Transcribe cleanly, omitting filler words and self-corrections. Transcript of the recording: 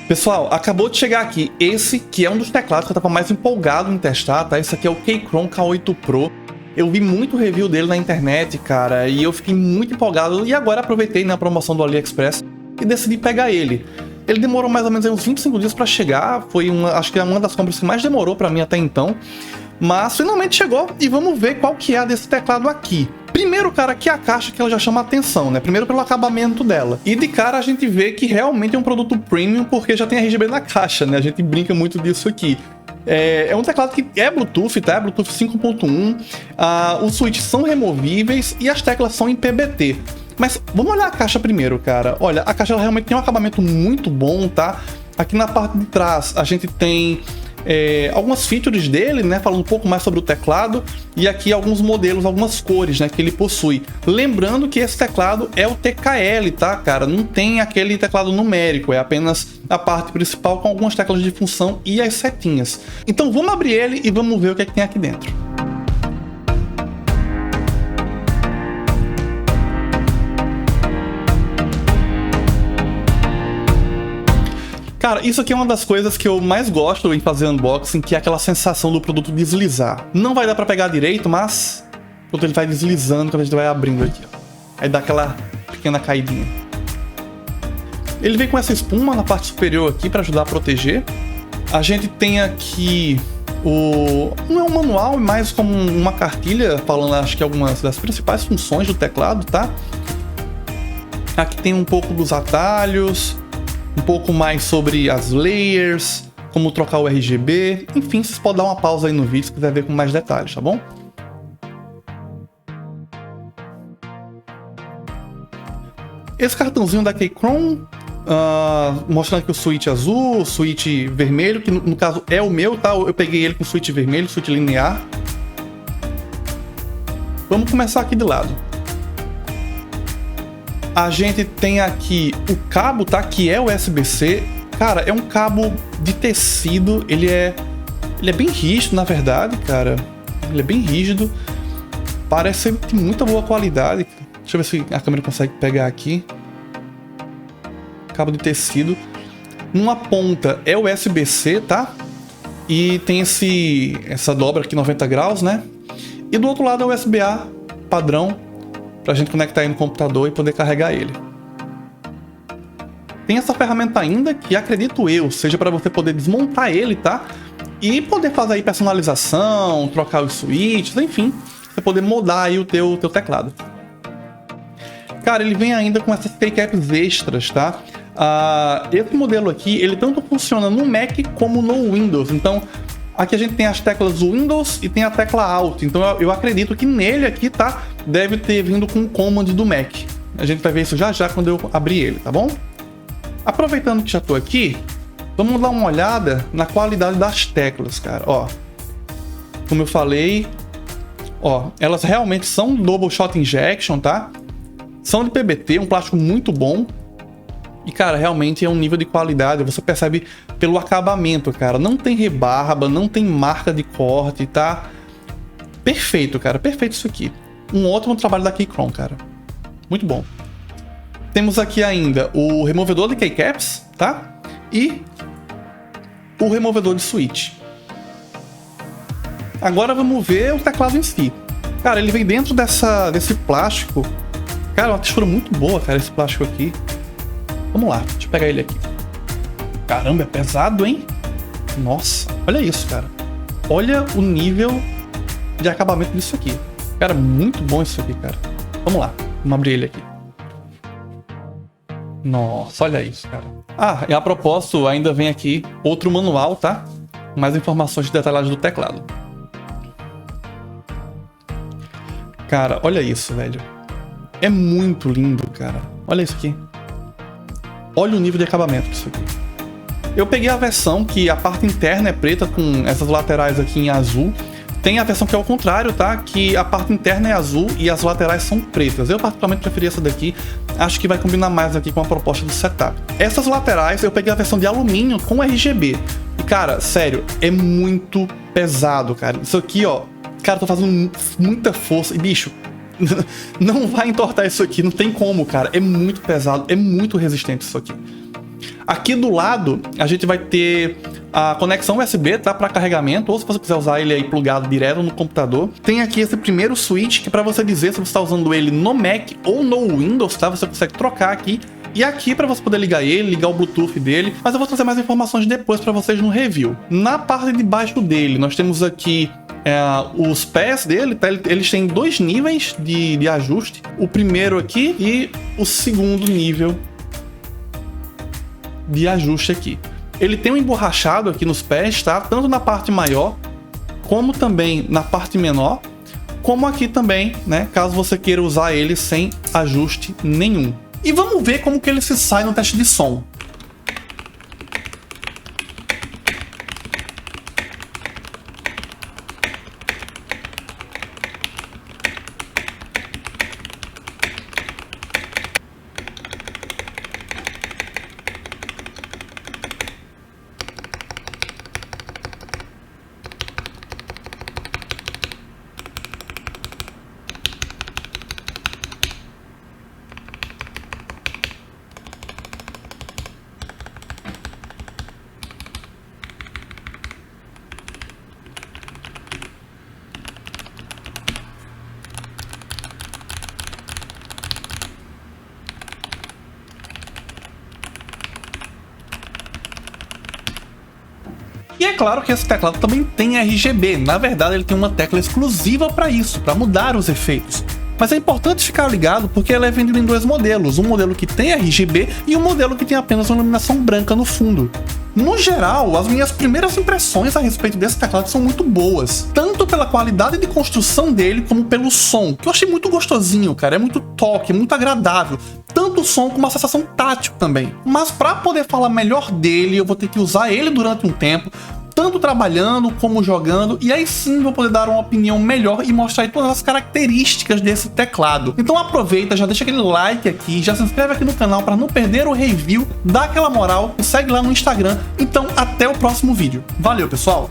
Pessoal, acabou de chegar aqui esse que é um dos teclados que eu tava mais empolgado em testar, tá? Esse aqui é o Keychron K8 Pro. Eu vi muito review dele na internet, cara, e eu fiquei muito empolgado. E agora aproveitei na promoção do AliExpress e decidi pegar ele. Ele demorou mais ou menos uns 25 dias pra chegar, acho que é uma das compras que mais demorou pra mim até então. Mas finalmente chegou e vamos ver qual que é a desse teclado aqui. Primeiro, cara, aqui a caixa que ela já chama a atenção, né? Primeiro pelo acabamento dela. E de cara a gente vê que realmente é um produto premium porque já tem RGB na caixa, né? A gente brinca muito disso aqui. É um teclado que é Bluetooth, tá? É Bluetooth 5.1. Os switches são removíveis e as teclas são em PBT. Mas vamos olhar a caixa primeiro, cara. Olha, a caixa ela realmente tem um acabamento muito bom, tá? Aqui na parte de trás a gente tem algumas features dele, né, falando um pouco mais sobre o teclado, e aqui alguns modelos, algumas cores, né, que ele possui. Lembrando que esse teclado é o TKL, tá, cara? Não tem aquele teclado numérico, é apenas a parte principal com algumas teclas de função e as setinhas. Então vamos abrir ele e vamos ver o que é que tem aqui dentro. Cara, isso aqui é uma das coisas que eu mais gosto em fazer unboxing, que é aquela sensação do produto deslizar. Não vai dar pra pegar direito, mas quando ele vai deslizando, quando a gente vai abrindo aqui, ó. Aí dá aquela pequena caidinha. Ele vem com essa espuma na parte superior aqui pra ajudar a proteger. A gente tem aqui não é um manual, é mais como uma cartilha falando, acho que algumas das principais funções do teclado, tá? Aqui tem um pouco dos atalhos, um pouco mais sobre as layers, como trocar o RGB, enfim, vocês podem dar uma pausa aí no vídeo se quiser ver com mais detalhes, tá bom? Esse cartãozinho da Keychron, mostrando aqui o switch azul, o switch vermelho, que no caso é o meu, tá? Eu peguei ele com switch vermelho, switch linear. Vamos começar aqui de lado. A gente tem aqui o cabo, tá? Que é USB-C. Cara, é um cabo de tecido. Ele é bem rígido, na verdade, cara. Ele é bem rígido. Parece ser de muita boa qualidade. Deixa eu ver se a câmera consegue pegar aqui. Cabo de tecido. Numa ponta é USB-C, tá? E tem essa dobra aqui 90 graus, né? E do outro lado é USB-A padrão, pra gente conectar aí no computador e poder carregar ele. Tem essa ferramenta ainda que, acredito eu, seja para você poder desmontar ele, tá? E poder fazer aí personalização, trocar os switches, enfim, você poder moldar aí o teu teclado. Cara, ele vem ainda com essas keycaps extras, tá? Esse modelo aqui, ele tanto funciona no Mac como no Windows. Então, aqui a gente tem as teclas Windows e tem a tecla Alt. Então eu acredito que nele aqui, tá? Deve ter vindo com o Command do Mac. A gente vai ver isso já já quando eu abrir ele, tá bom? Aproveitando que já tô aqui, vamos dar uma olhada na qualidade das teclas, cara. Ó, como eu falei, ó, elas realmente são Double Shot Injection, tá? São de PBT, um plástico muito bom. E, cara, realmente é um nível de qualidade, você percebe pelo acabamento, cara. Não tem rebarba, não tem marca de corte, tá? Perfeito, cara, perfeito isso aqui. Um ótimo trabalho da Keychron, cara. Muito bom. Temos aqui ainda o removedor de keycaps, tá? E o removedor de switch. Agora vamos ver o teclado em si. Cara, ele vem dentro desse plástico. Cara, uma textura muito boa, cara, esse plástico aqui. Vamos lá, deixa eu pegar ele aqui. Caramba, é pesado, hein? Nossa, olha isso, cara. Olha o nível de acabamento disso aqui. Cara, muito bom isso aqui, cara. Vamos lá, vamos abrir ele aqui. Nossa, olha isso, cara. E a propósito, ainda vem aqui outro manual, tá? Mais informações de detalhagem do teclado. Cara, olha isso, velho. É muito lindo, cara. Olha isso aqui. Olha o nível de acabamento disso aqui. Eu peguei a versão que a parte interna é preta com essas laterais aqui em azul. Tem a versão que é ao contrário, tá? Que a parte interna é azul e as laterais são pretas. Eu particularmente preferi essa daqui. Acho que vai combinar mais aqui com a proposta do setup. Essas laterais eu peguei a versão de alumínio com RGB. E, cara, sério, é muito pesado, cara. Isso aqui, ó. Cara, tô fazendo muita força. E, bicho, não vai entortar isso aqui. Não tem como, cara. É muito pesado. É muito resistente isso aqui. Aqui do lado, a gente vai ter a conexão USB, tá? Para carregamento, ou se você quiser usar ele aí plugado direto no computador. Tem aqui esse primeiro switch, que é para você dizer se você está usando ele no Mac ou no Windows, tá? Você consegue trocar aqui. E aqui para você poder ligar ele, ligar o Bluetooth dele, mas eu vou trazer mais informações depois para vocês no review. Na parte de baixo dele, nós temos aqui os pés dele, tá? Eles têm 2 níveis de ajuste. O primeiro aqui e o segundo nível de ajuste aqui. Ele tem um emborrachado aqui nos pés, tá? Tanto na parte maior, como também na parte menor, como aqui também, né? Caso você queira usar ele sem ajuste nenhum. E vamos ver como que ele se sai no teste de som. E é claro que esse teclado também tem RGB, na verdade ele tem uma tecla exclusiva para isso, para mudar os efeitos. Mas é importante ficar ligado porque ele é vendido em 2 modelos, um modelo que tem RGB e um modelo que tem apenas uma iluminação branca no fundo. No geral, as minhas primeiras impressões a respeito desse teclado são muito boas, tanto pela qualidade de construção dele como pelo som, que eu achei muito gostosinho, cara, é muito toque, é muito agradável, tanto o som como a sensação tátil também. Mas para poder falar melhor dele, eu vou ter que usar ele durante um tempo, tanto trabalhando como jogando, e aí sim vou poder dar uma opinião melhor e mostrar aí todas as características desse teclado. Então aproveita, já deixa aquele like aqui, já se inscreve aqui no canal para não perder o review, dá aquela moral e segue lá no Instagram. Então até o próximo vídeo. Valeu, pessoal!